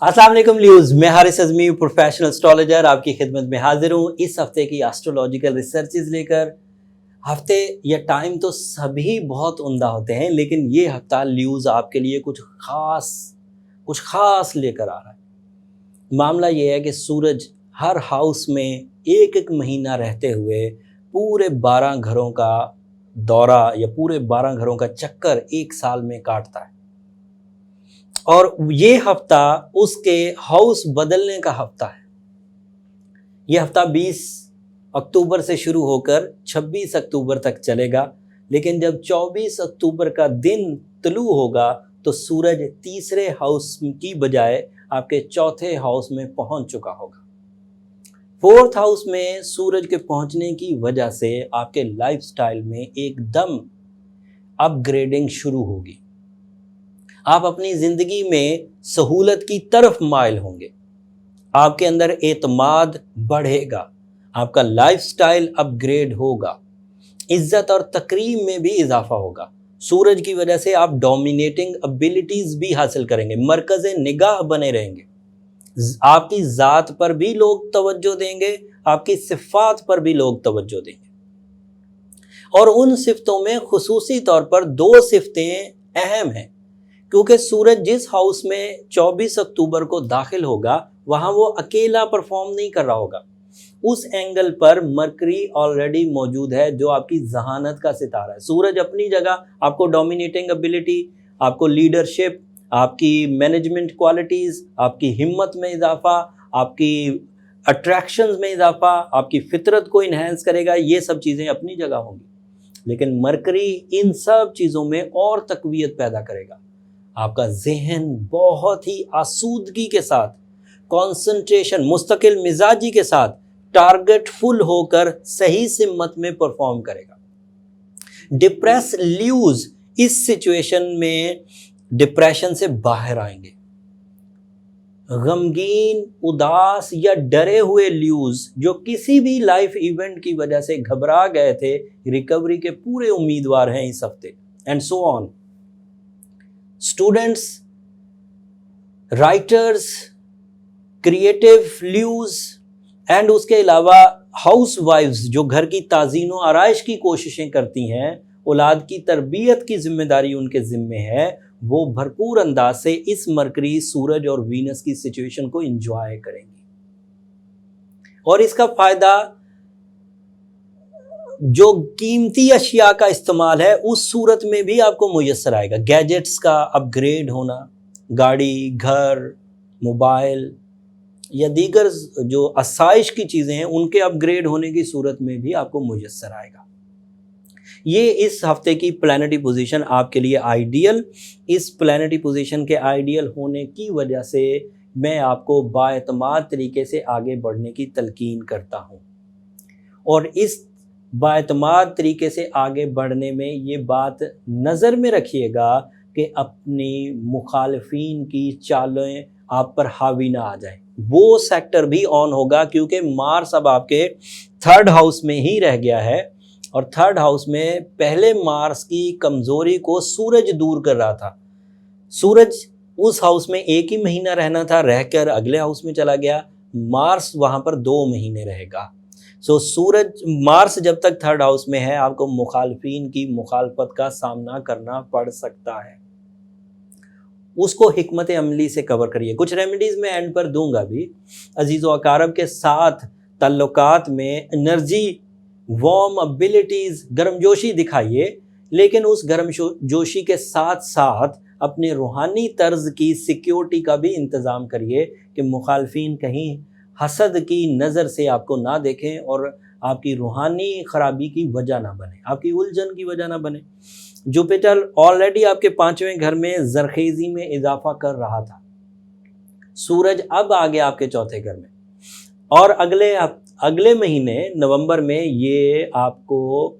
अस्सलाम वालेकुम ल्यूज, मैं हारिस अज़मी प्रोफेशनल एस्ट्रोलॉजर आपकी खिदमत में हाजिर हूँ इस हफ्ते की एस्ट्रोलॉजिकल रिसर्चेज लेकर। हफ्ते या टाइम तो सभी बहुत उम्दा होते हैं, लेकिन ये हफ्ता ल्यूज आपके लिए कुछ खास लेकर आ रहा है। मामला ये है कि सूरज हर हाउस में एक एक महीना रहते हुए पूरे 12 घरों का दौरा या पूरे 12 घरों का चक्कर एक साल में काटता है, और ये हफ्ता उसके हाउस बदलने का हफ्ता है। ये हफ्ता 20 अक्टूबर से शुरू होकर 26 अक्टूबर तक चलेगा, लेकिन जब 24 अक्टूबर का दिन तुलू होगा तो सूरज तीसरे हाउस की बजाय आपके चौथे हाउस में पहुंच चुका होगा। फोर्थ हाउस में सूरज के पहुंचने की वजह से आपके लाइफस्टाइल में एकदम अपग्रेडिंग शुरू होगी। आप अपनी ज़िंदगी में सहूलत की तरफ माइल होंगे, आपके अंदर एतमाद बढ़ेगा, आपका लाइफस्टाइल अपग्रेड होगा, इज्जत और तकरीम में भी इजाफा होगा। सूरज की वजह से आप डोमिनेटिंग एबिलिटीज़ भी हासिल करेंगे, मरकज़ निगाह बने रहेंगे, आपकी ज़ात पर भी लोग तवज्जो देंगे, आपकी सिफ़ात पर भी लोग तवज्जो देंगे। और उन सिफ़तों में खुसूसी तौर पर 2 सिफ़तें अहम हैं, क्योंकि सूरज जिस हाउस में 24 अक्टूबर को दाखिल होगा वहाँ वो अकेला परफॉर्म नहीं कर रहा होगा। उस एंगल पर मरकरी ऑलरेडी मौजूद है जो आपकी जहानत का सितारा है। सूरज अपनी जगह आपको डोमिनेटिंग एबिलिटी, आपको लीडरशिप, आपकी मैनेजमेंट क्वालिटीज़, आपकी हिम्मत में इजाफा, आपकी अट्रैक्शंस में इजाफा, आपकी फितरत को इन्हेंस करेगा। ये सब चीज़ें अपनी जगह होंगी, लेकिन मरकरी इन सब चीज़ों में और तकवीत पैदा करेगा। आपका जहन बहुत ही आसूदगी के साथ, कंसंट्रेशन, मुस्तकिल मिजाजी के साथ टारगेट फुल होकर सही सिमत में परफॉर्म करेगा। डिप्रेस ल्यूज इस सिचुएशन में डिप्रेशन से बाहर आएंगे। गमगीन, उदास या डरे हुए ल्यूज जो किसी भी लाइफ इवेंट की वजह से घबरा गए थे, रिकवरी के पूरे उम्मीदवार हैं इस हफ्ते, and so on. Students, writers, creative ल्यूज and उसके अलावा हाउस वाइफ्स जो घर की ताज़ीन व आराइश की कोशिशें करती हैं, औलाद की तरबियत की जिम्मेदारी उनके ज़िम्मे है, वो भरपूर अंदाज से इस मरकरी, सूरज और वीनस की सिचुएशन को एंजॉय करेंगी। और इसका फ़ायदा जो कीमती अशिया का इस्तेमाल है उस सूरत में भी आपको मुयस्सर आएगा। गैजेट्स का अपग्रेड होना, गाड़ी, घर, मोबाइल या दीगर जो आसाइश की चीज़ें हैं उनके अपग्रेड होने की सूरत में भी आपको मुयस्सर आएगा। ये इस हफ्ते की प्लैनेटरी पोजीशन आपके लिए आइडियल। इस प्लैनेटरी पोजीशन के आइडियल होने की वजह से मैं आपको बाएतमाद तरीके से आगे बढ़ने की तलकीन करता हूँ, और इस बाएतमाद तरीके से आगे बढ़ने में ये बात नज़र में रखिएगा कि अपनी मुखालफीन की चालें आप पर हावी ना आ जाए। वो सेक्टर भी ऑन होगा क्योंकि मार्स अब आपके 3rd हाउस में ही रह गया है, और 3rd हाउस में पहले मार्स की कमज़ोरी को सूरज दूर कर रहा था। सूरज उस हाउस में एक ही महीना रहना था, रहकर अगले हाउस में चला गया। मार्स वहाँ पर 2 महीने रहेगा। मार्स जब तक 3rd हाउस में है आपको मुखालफीन की मुखालफत का सामना करना पड़ सकता है। उसको हिकमत अमली से कवर करिए। कुछ रेमेडीज़ मैं एंड पर दूंगा भी। अजीज़ व अकारब के साथ ताल्लुकात में एनर्जी, वार्म एबिलिटीज़, गर्मजोशी दिखाइए, लेकिन उस गर्मजोशी के साथ साथ अपने रूहानी तर्ज की सिक्योरिटी का भी इंतज़ाम करिए कि मुखालफीन कहीं हसद की नज़र से आपको ना देखें और आपकी रूहानी ख़राबी की वजह ना बने, आपकी उलझन की वजह ना बने। जुपिटर ऑलरेडी आपके 5वें घर में जरखेज़ी में इजाफा कर रहा था। सूरज अब आ गया आपके 4थे घर में, और अगले महीने नवंबर में ये आपको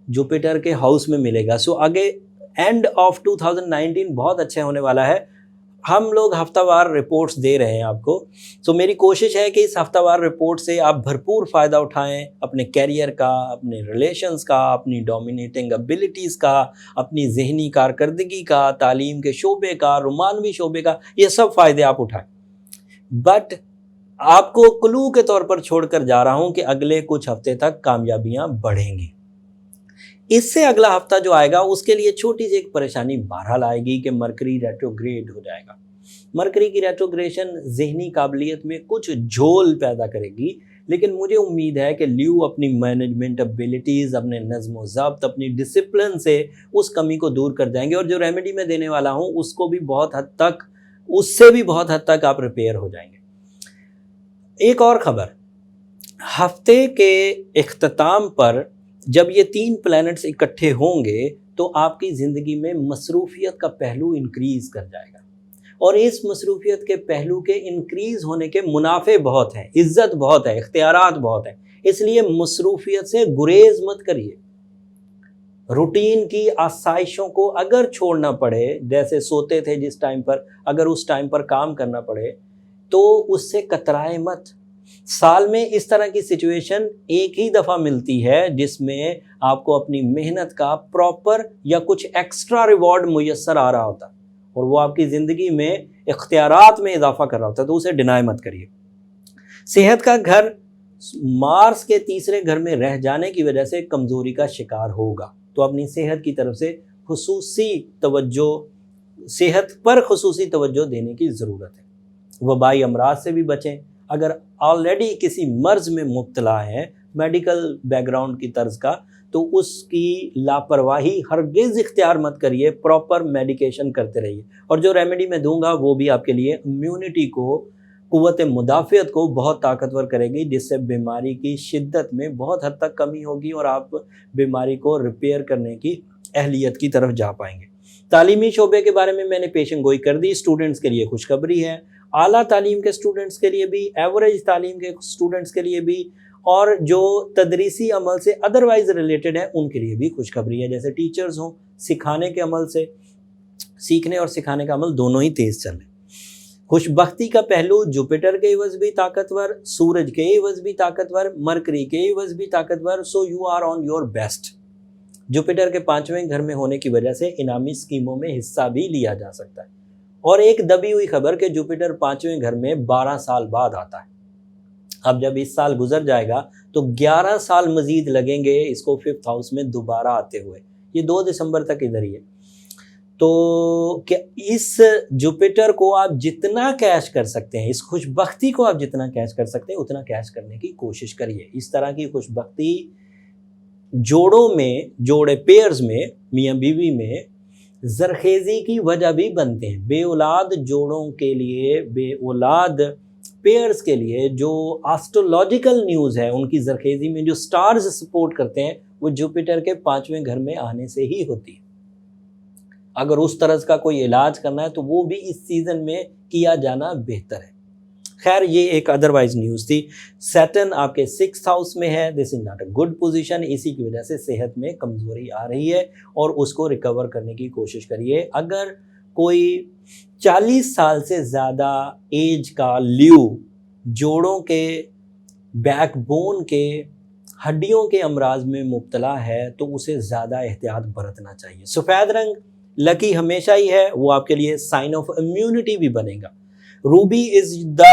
जुपिटर के हाउस में मिलेगा। सो आगे एंड ऑफ 2019 बहुत अच्छा होने वाला है। हम लोग हफ्तावार रिपोर्ट्स दे रहे हैं आपको, तो मेरी कोशिश है कि इस हफ्तावार रिपोर्ट से आप भरपूर फ़ायदा उठाएं, अपने कैरियर का, अपने रिलेशंस का, अपनी डोमिनेटिंग एबिलिटीज़ का, अपनी जहनी कारकर्दगी का, तालीम के शोबे का, रोमानवी शोबे का, ये सब फ़ायदे आप उठाएं। बट आपको क्लू के तौर पर छोड़कर जा रहा हूं कि अगले कुछ हफ्ते तक कामयाबियां बढ़ेंगी। इससे अगला हफ्ता जो आएगा उसके लिए छोटी सी एक परेशानी बहरहाल आएगी कि मरकरी रेट्रोग्रेड हो जाएगा। मरकरी की रेट्रोग्रेशन ज़हनी काबिलियत में कुछ झोल पैदा करेगी, लेकिन मुझे उम्मीद है कि ल्यू अपनी मैनेजमेंट एबिलिटीज़, अपने नज़्म व ज़ब्त, अपनी डिसिप्लिन से उस कमी को दूर कर जाएंगे और जो रेमेडी मैं देने वाला हूँ उसको भी बहुत हद तक, उससे भी बहुत हद तक आप रिपेयर हो जाएंगे। एक और खबर, हफ्ते के इख्तिताम पर जब ये 3 प्लैनेट्स इकट्ठे होंगे तो आपकी ज़िंदगी में मसरूफियत का पहलू इंक्रीज़ कर जाएगा, और इस मसरूफियत के पहलू के इंक्रीज़ होने के मुनाफे बहुत हैं, इज़्ज़त बहुत है, इख्तियारात बहुत हैं। इसलिए मसरूफियत से गुरेज मत करिए। रूटीन की आसाइशों को अगर छोड़ना पड़े, जैसे सोते थे जिस टाइम पर, अगर उस टाइम पर काम करना पड़े तो उससे कतराए मत। साल में इस तरह की सिचुएशन एक ही दफ़ा मिलती है जिसमें आपको अपनी मेहनत का प्रॉपर या कुछ एक्स्ट्रा रिवॉर्ड मुयस्सर आ रहा होता, और वो आपकी ज़िंदगी में इख्तियारात में इजाफा कर रहा होता है, तो उसे डिनाई मत करिए। सेहत का घर मार्स के तीसरे घर में रह जाने की वजह से कमज़ोरी का शिकार होगा, तो अपनी सेहत की तरफ से सेहत पर खुसूसी तवज्जो देने की ज़रूरत है। वबाई अमराज से भी बचें। अगर ऑलरेडी किसी मर्ज़ में मुब्तला हैं, मेडिकल बैकग्राउंड की तर्ज का, तो उसकी लापरवाही हरगिज़ इख्तियार मत करिए, प्रॉपर मेडिकेशन करते रहिए। और जो रेमेडी मैं दूंगा वो भी आपके लिए इम्यूनिटी को, क़ुव्वत मुदाफ़ियत को बहुत ताकतवर करेगी, जिससे बीमारी की शिद्दत में बहुत हद तक कमी होगी और आप बीमारी को रिपेयर करने की अहलियत की तरफ जा पाएंगे। तालीमी शोबे के बारे में मैंने पेशन गोई कर दी। स्टूडेंट्स के लिए खुशखबरी है, आला तालीम के स्टूडेंट्स के लिए भी, एवरेज तालीम के स्टूडेंट्स के लिए भी, और जो तदरीसी अमल से अदरवाइज़ रिलेटेड है उनके लिए भी खुशखबरी है। जैसे टीचर्स हों, सिखाने के अमल से, सीखने और सिखाने का अमल दोनों ही तेज़ चल रहे। खुशबख्ती का पहलू, जुपिटर के इवज़ भी ताकतवर, सूरज के इवज़ भी ताकतवर, मरकरी के इवज़ भी ताकतवर। So you are on your best. Jupiter के 5वें घर में होने की वजह से इनामी स्कीमों में हिस्सा भी लिया जा सकता है। और एक दबी हुई खबर कि जुपिटर 5वें घर में 12 साल बाद आता है। अब जब इस साल गुजर जाएगा तो 11 साल मजीद लगेंगे इसको 5th हाउस में दोबारा आते हुए। ये 2 दिसंबर तक इधर ही है। तो क्या इस जुपिटर को आप जितना कैश कर सकते हैं, इस खुशबख्ती को आप जितना कैश कर सकते हैं उतना कैश करने की कोशिश करिए। इस तरह की खुशबख्ती जोड़ों में, जोड़े पेयर्स में, मियाँ बीवी में ज़रखेज़ी की वजह भी बनते हैं। बेऔलाद जोड़ों के लिए, बेऔलाद पेयर्स के लिए जो एस्ट्रोलॉजिकल न्यूज़ है, उनकी ज़रखेज़ी में जो स्टार्स सपोर्ट करते हैं वो जुपिटर के 5वें घर में आने से ही होती है। अगर उस तरह का कोई इलाज करना है तो वो भी इस सीज़न में किया जाना बेहतर है। खैर, ये एक अदरवाइज न्यूज़ थी। सैटर्न आपके 6th हाउस में है, this is not a good position. इसी की वजह से सेहत में कमज़ोरी आ रही है और उसको रिकवर करने की कोशिश करिए। अगर कोई 40 साल से ज़्यादा एज का ल्यू जोड़ों के, बैकबोन के, हड्डियों के अमराज में मुब्तला है तो उसे ज़्यादा एहतियात बरतना चाहिए। सफ़ेद रंग लकी हमेशा ही है, वो आपके लिए साइन ऑफ इम्यूनिटी भी बनेगा। Ruby is the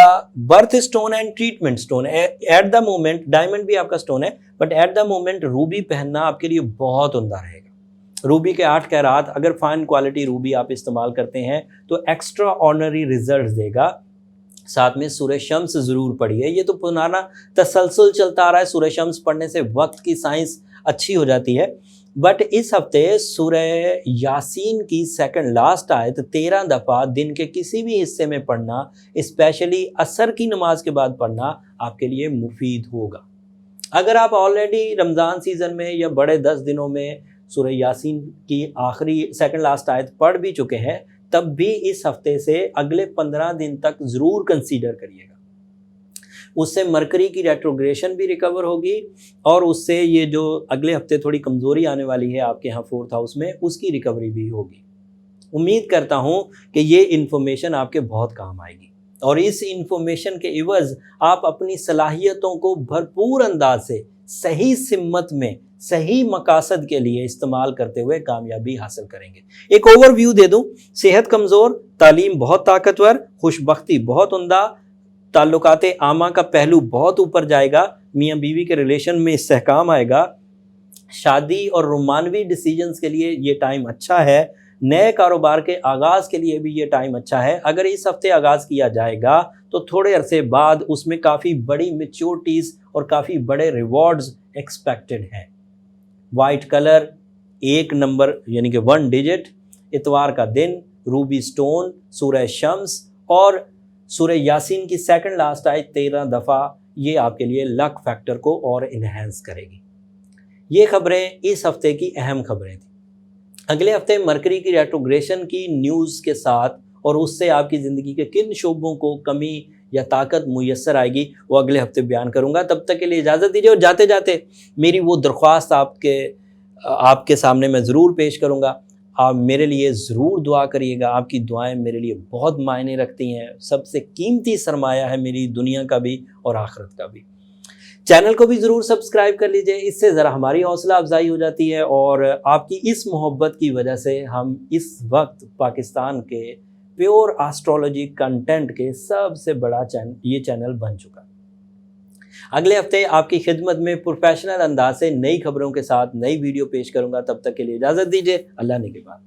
birth stone and treatment stone. At the moment diamond भी आपका स्टोन है, but at the moment Ruby पहनना आपके लिए बहुत उम्दा रहेगा। रूबी के 8 कैरात, अगर फाइन क्वालिटी रूबी आप इस्तेमाल करते हैं तो एक्स्ट्रा ऑर्डिनरी रिजल्ट देगा। साथ में सूरह शम्स ज़रूर पढ़िए। ये तो पुराना तसलसल चलता आ रहा है, सूरह शम्स पढ़ने से वक्त की साइंस अच्छी हो जाती है, बट इस हफ्ते सूरह यासीन की सेकंड लास्ट आयत 13 दफ़ा दिन के किसी भी हिस्से में पढ़ना, स्पेशली असर की नमाज के बाद पढ़ना, आपके लिए मुफीद होगा। अगर आप ऑलरेडी रमज़ान सीज़न में या बड़े 10 दिनों में सूरह यासीन की आखिरी सेकंड लास्ट आयत पढ़ भी चुके हैं, तब भी इस हफ्ते से अगले 15 दिन तक ज़रूर कंसीडर करिएगा। उससे मरकरी की रेट्रोग्रेशन भी रिकवर होगी और उससे ये जो अगले हफ्ते थोड़ी कमज़ोरी आने वाली है आपके यहाँ 4th हाउस में, उसकी रिकवरी भी होगी। उम्मीद करता हूँ कि ये इन्फॉर्मेशन आपके बहुत काम आएगी और इस इन्फॉर्मेशन के इवज़ आप अपनी सलाहियतों को भरपूर अंदाज से सही सिमत में, सही मकासद के लिए इस्तेमाल करते हुए कामयाबी हासिल करेंगे। एक ओवरव्यू दे दूँ, सेहत कमज़ोर, तालीम बहुत ताकतवर, खुशबख्ती बहुत उम्दा, ताल्लुकात आमा का पहलू बहुत ऊपर जाएगा, मियाँ बीवी के रिलेशन में इस्तेहकाम आएगा, शादी और रोमानवी डिसीजंस के लिए ये टाइम अच्छा है, नए कारोबार के आगाज़ के लिए भी ये टाइम अच्छा है। अगर इस हफ्ते आगाज़ किया जाएगा तो थोड़े अरसे बाद उसमें काफ़ी बड़ी मैच्योरिटीज़ और काफ़ी बड़े रिवॉर्ड्स एक्सपेक्टेड हैं। वाइट कलर, 1 नंबर यानी कि 1 डिजिट, इतवार का दिन, रूबी स्टोन, सूरह शम्स और सूरह यासीन की सेकंड लास्ट आयत 13 दफ़ा, ये आपके लिए लक फैक्टर को और इन्हेंस करेगी। ये खबरें इस हफ्ते की अहम खबरें थी। अगले हफ्ते मरकरी की रेट्रोग्रेशन की न्यूज़ के साथ और उससे आपकी ज़िंदगी के किन शोबों को कमी या ताकत मुयस्सर आएगी, वो अगले हफ्ते बयान करूँगा। तब तक के लिए इजाज़त दीजिए और जाते जाते मेरी वो दरख्वास्त आपके सामने मैं ज़रूर पेश करूँगा। आप मेरे लिए ज़रूर दुआ करिएगा, आपकी दुआएं मेरे लिए बहुत मायने रखती हैं। सबसे कीमती सरमाया है मेरी दुनिया का भी और आखिरत का भी। चैनल को भी ज़रूर सब्सक्राइब कर लीजिए, इससे ज़रा हमारी हौसला अफजाई हो जाती है और आपकी इस मोहब्बत की वजह से हम इस वक्त पाकिस्तान के प्योर एस्ट्रोलॉजी कंटेंट के सबसे बड़ा ये चैनल बन चुका। अगले हफ्ते आपकी खिदमत में प्रोफेशनल अंदाज से नई खबरों के साथ नई वीडियो पेश करूंगा। तब तक के लिए इजाज़त दीजिए। अल्लाह ने के बाद।